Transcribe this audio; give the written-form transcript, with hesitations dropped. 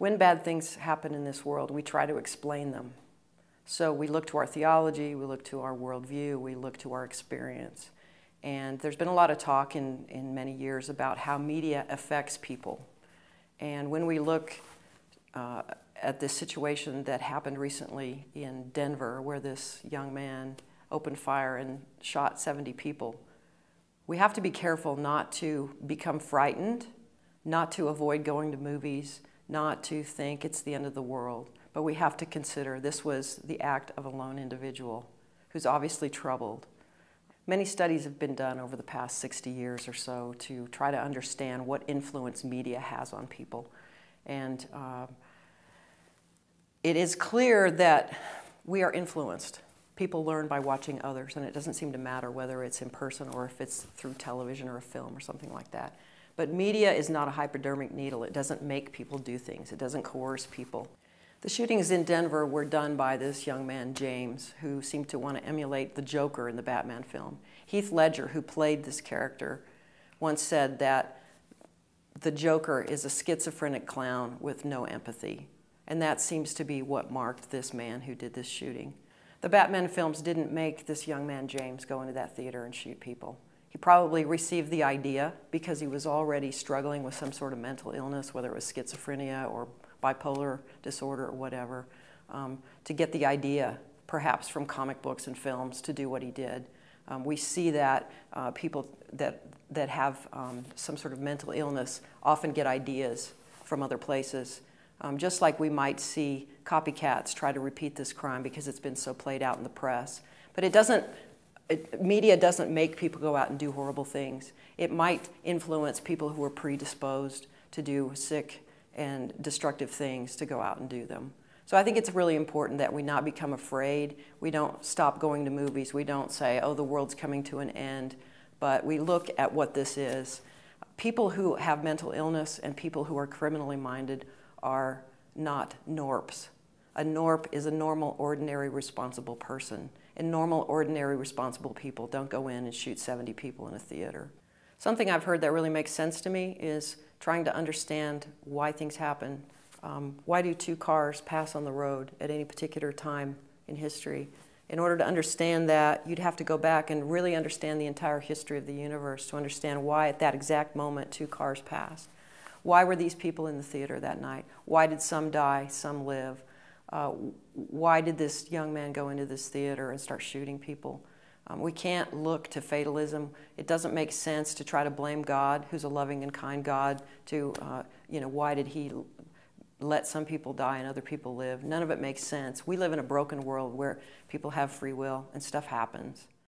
When bad things happen in this world, we try to explain them. So we look to our theology, we look to our worldview, we look to our experience. And there's been a lot of talk in many years about how media affects people. And when we look at this situation that happened recently in Denver, where this young man opened fire and shot 70 people, we have to be careful not to become frightened, not to avoid going to movies, not to think it's the end of the world, but we have to consider this was the act of a lone individual who's obviously troubled. Many studies have been done over the past 60 years or so to try to understand what influence media has on people. And it is clear that we are influenced. People learn by watching others, and it doesn't seem to matter whether it's in person or if it's through television or a film or something like that. But media is not a hypodermic needle. It doesn't make people do things. It doesn't coerce people. The shootings in Denver were done by this young man, James, who seemed to want to emulate the Joker in the Batman film. Heath Ledger, who played this character, once said that the Joker is a schizophrenic clown with no empathy. And that seems to be what marked this man who did this shooting. The Batman films didn't make this young man, James, go into that theater and shoot people. He probably received the idea because he was already struggling with some sort of mental illness, whether it was schizophrenia or bipolar disorder or whatever, to get the idea, perhaps from comic books and films, to do what he did. We see that people that have some sort of mental illness often get ideas from other places, just like we might see copycats try to repeat this crime because it's been so played out in the press. But media doesn't make people go out and do horrible things. It might influence people who are predisposed to do sick and destructive things to go out and do them. So I think it's really important that we not become afraid. We don't stop going to movies. We don't say, oh, the world's coming to an end. But we look at what this is. People who have mental illness and people who are criminally minded are not NORPs. A NORP is a normal, ordinary, responsible person. And normal, ordinary, responsible people don't go in and shoot 70 people in a theater. Something I've heard that really makes sense to me is trying to understand why things happen. Why do two cars pass on the road at any particular time in history? In order to understand that, you'd have to go back and really understand the entire history of the universe to understand why at that exact moment two cars passed. Why were these people in the theater that night? Why did some die, some live? Why did this young man go into this theater and start shooting people? We can't look to fatalism. It doesn't make sense to try to blame God, who's a loving and kind God, to, why did he let some people die and other people live? None of it makes sense. We live in a broken world where people have free will and stuff happens.